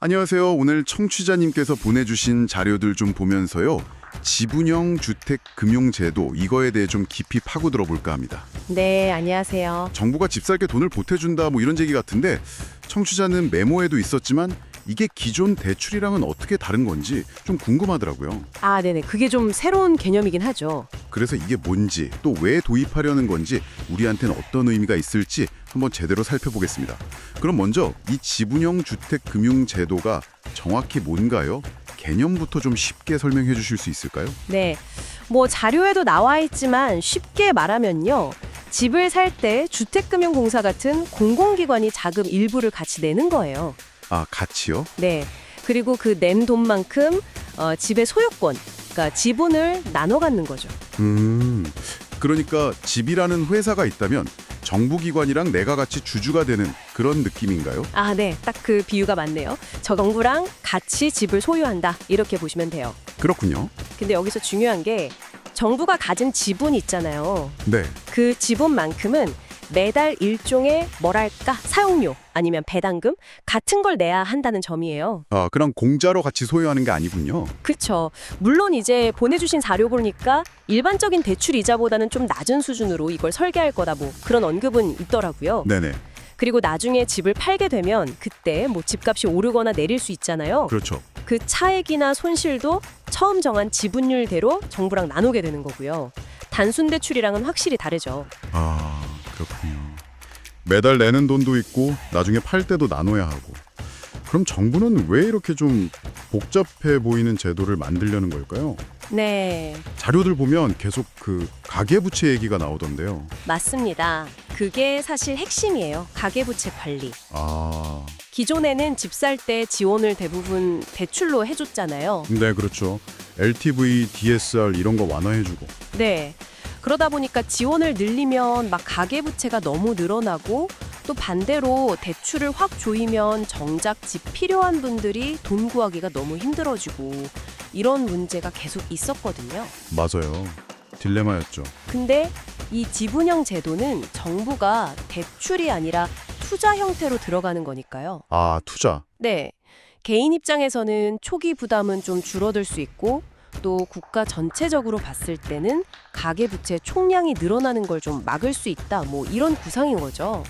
안녕하세요. 오늘 청취자님께서 보내주신 자료들 좀 보면서요. 지분형 주택 금융 제도 이거에 대해 좀 깊이 파고 들어볼까 합니다. 네, 안녕하세요. 정부가 집 살 게 돈을 보태준다 뭐 이런 얘기 같은데 청취자는 메모에도 있었지만 이게 기존 대출이랑은 어떻게 다른 건지 좀 궁금하더라고요. 아, 네네. 그게 좀 새로운 개념이긴 하죠. 그래서 이게 뭔지 또 왜 도입하려는 건지 우리한테는 어떤 의미가 있을지 한번 제대로 살펴보겠습니다. 그럼 먼저 이 지분형 주택 금융 제도가 정확히 뭔가요? 개념부터 좀 쉽게 설명해 주실 수 있을까요? 네. 뭐 자료에도 나와 있지만 쉽게 말하면요. 집을 살 때 주택금융공사 같은 공공기관이 자금 일부를 같이 내는 거예요. 아, 같이요? 네. 그리고 그 낸 돈만큼 집의 소유권, 그러니까 지분을 나눠 갖는 거죠. 그러니까 집이라는 회사가 있다면 정부기관이랑 내가 같이 주주가 되는 그런 느낌인가요? 아, 네. 딱 그 비유가 맞네요. 저 정부랑 같이 집을 소유한다. 이렇게 보시면 돼요. 그렇군요. 근데 여기서 중요한 게 정부가 가진 지분 있잖아요. 네. 그 지분만큼은 매달 일종의 뭐랄까 사용료 아니면 배당금 같은 걸 내야 한다는 점이에요. 아, 그냥 공짜로 같이 소유하는 게 아니군요. 그렇죠. 물론 이제 보내주신 자료 보니까 일반적인 대출 이자보다는 좀 낮은 수준으로 이걸 설계할 거다 뭐 그런 언급은 있더라고요. 네네. 그리고 나중에 집을 팔게 되면 그때 뭐 집값이 오르거나 내릴 수 있잖아요. 그렇죠. 그 차액이나 손실도 처음 정한 지분율대로 정부랑 나누게 되는 거고요. 단순 대출이랑은 확실히 다르죠. 아, 그렇군요. 매달 내는 돈도 있고 나중에 팔 때도 나눠야 하고. 그럼 정부는 왜 이렇게 좀 복잡해 보이는 제도를 만들려는 걸까요? 네, 자료들 보면 계속 그 가계부채 얘기가 나오던데요. 맞습니다. 그게 사실 핵심이에요. 가계부채 관리. 아, 기존에는 집 살 때 지원을 대부분 대출로 해줬잖아요. 네, 그렇죠. LTV, DSR 이런 거 완화해주고. 네. 그러다 보니까 지원을 늘리면 막 가계부채가 너무 늘어나고 또 반대로 대출을 확 조이면 정작 집 필요한 분들이 돈 구하기가 너무 힘들어지고 이런 문제가 계속 있었거든요. 맞아요. 딜레마였죠. 근데 이 지분형 제도는 정부가 대출이 아니라 투자 형태로 들어가는 거니까요. 아, 투자. 네. 개인 입장에서는 초기 부담은 좀 줄어들 수 있고 또 국가 전체적으로 봤을 때는 가계부채 총량이 늘어나는 걸 좀 막을 수 있다. 뭐 이런 구상인 거죠.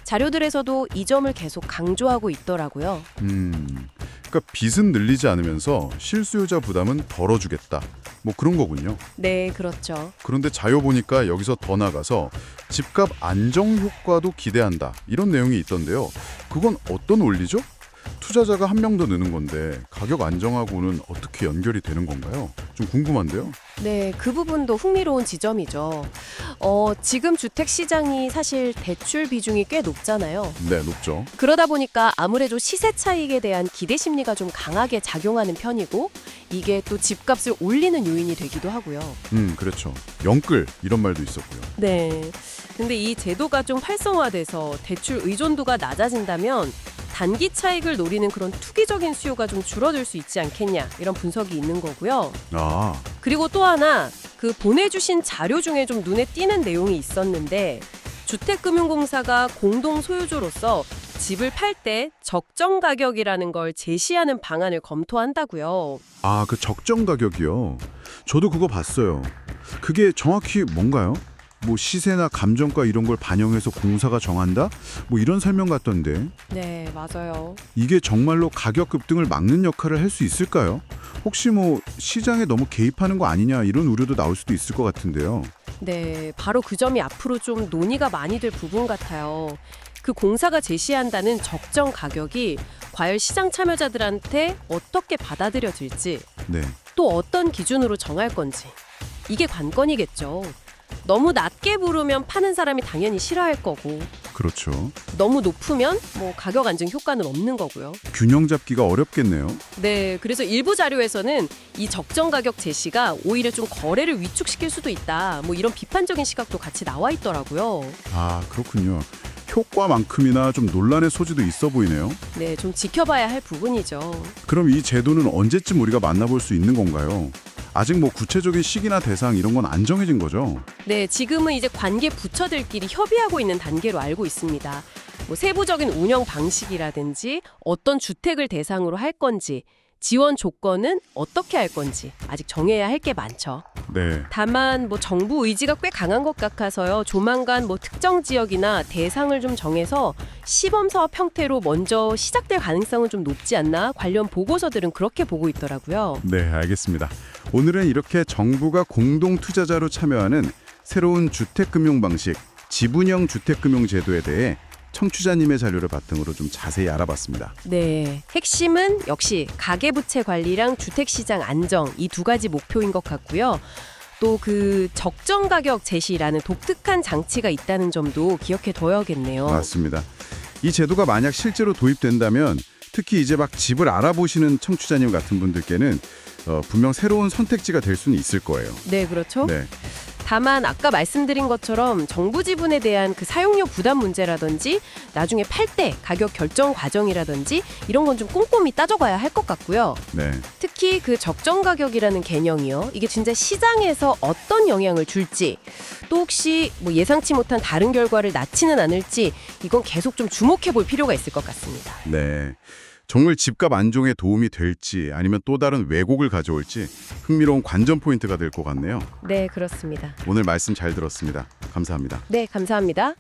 자료들에서도 이 점을 계속 강조하고 있더라고요. 그러니까 빚은 늘리지 않으면서 실수요자 부담은 덜어주겠다. 뭐 그런 거군요. 네, 그렇죠. 그런데 자료 보니까 여기서 더 나가서 집값 안정 효과도 기대한다. 이런 내용이 있던데요. 그건 어떤 원리죠? 투자자가 한 명 더 느는 건데 가격 안정하고는 어떻게 연결이 되는 건가요? 좀 궁금한데요. 네, 그 부분도 흥미로운 지점이죠. 지금 주택 시장이 사실 대출 비중이 꽤 높잖아요. 네, 높죠. 그러다 보니까 아무래도 시세 차익에 대한 기대 심리가 좀 강하게 작용하는 편이고 이게 또 집값을 올리는 요인이 되기도 하고요. 그렇죠. 영끌 이런 말도 있었고요. 네. 근데 이 제도가 좀 활성화돼서 대출 의존도가 낮아진다면 단기 차익을 노리는 그런 투기적인 수요가 좀 줄어들 수 있지 않겠냐 이런 분석이 있는 거고요. 아, 그리고 또 하나 그 보내주신 자료 중에 좀 눈에 띄는 내용이 있었는데 주택금융공사가 공동 소유주로서 집을 팔 때 적정 가격이라는 걸 제시하는 방안을 검토한다고요. 아, 그 적정 가격이요. 저도 그거 봤어요. 그게 정확히 뭔가요? 뭐 시세나 감정가 이런 걸 반영해서 공사가 정한다? 뭐 이런 설명 같던데 네, 맞아요. 이게 정말로 가격 급등을 막는 역할을 할 수 있을까요? 혹시 뭐 시장에 너무 개입하는 거 아니냐 이런 우려도 나올 수도 있을 것 같은데요. 네, 바로 그 점이 앞으로 좀 논의가 많이 될 부분 같아요. 그 공사가 제시한다는 적정 가격이 과연 시장 참여자들한테 어떻게 받아들여질지 네. 또 어떤 기준으로 정할 건지 이게 관건이겠죠. 너무 낮게 부르면 파는 사람이 당연히 싫어할 거고 그렇죠. 너무 높으면 뭐 가격 안정 효과는 없는 거고요. 균형 잡기가 어렵겠네요. 네, 그래서 일부 자료에서는 이 적정 가격 제시가 오히려 좀 거래를 위축시킬 수도 있다. 뭐 이런 비판적인 시각도 같이 나와 있더라고요. 아, 그렇군요. 효과만큼이나 좀 논란의 소지도 있어 보이네요. 네, 좀 지켜봐야 할 부분이죠. 그럼 이 제도는 언제쯤 우리가 만나볼 수 있는 건가요? 아직 뭐 구체적인 시기나 대상 이런 건 안 정해진 거죠? 네, 지금은 이제 관계 부처들끼리 협의하고 있는 단계로 알고 있습니다. 뭐 세부적인 운영 방식이라든지 어떤 주택을 대상으로 할 건지 지원 조건은 어떻게 할 건지 아직 정해야 할 게 많죠. 네. 다만 뭐 정부 의지가 꽤 강한 것 같아서요. 조만간 뭐 특정 지역이나 대상을 좀 정해서 시범 사업 형태로 먼저 시작될 가능성은 좀 높지 않나? 관련 보고서들은 그렇게 보고 있더라고요. 네, 알겠습니다. 오늘은 이렇게 정부가 공동 투자자로 참여하는 새로운 주택금융 방식, 지분형 주택금융 제도에 대해 청취자님의 자료를 바탕으로 좀 자세히 알아봤습니다. 네, 핵심은 역시 가계부채 관리랑 주택시장 안정 이 두 가지 목표인 것 같고요. 또 그 적정 가격 제시라는 독특한 장치가 있다는 점도 기억해 둬야겠네요. 맞습니다. 이 제도가 만약 실제로 도입된다면 특히 이제 막 집을 알아보시는 청취자님 같은 분들께는 분명 새로운 선택지가 될 수는 있을 거예요. 네, 그렇죠. 네. 다만 아까 말씀드린 것처럼 정부 지분에 대한 그 사용료 부담 문제라든지 나중에 팔 때 가격 결정 과정이라든지 이런 건 좀 꼼꼼히 따져봐야 할 것 같고요. 네. 특히 그 적정 가격이라는 개념이요. 이게 진짜 시장에서 어떤 영향을 줄지 또 혹시 뭐 예상치 못한 다른 결과를 낳지는 않을지 이건 계속 좀 주목해 볼 필요가 있을 것 같습니다. 네. 정말 집값 안정에 도움이 될지 아니면 또 다른 왜곡을 가져올지 흥미로운 관전 포인트가 될 것 같네요. 네, 그렇습니다. 오늘 말씀 잘 들었습니다. 감사합니다. 네, 감사합니다.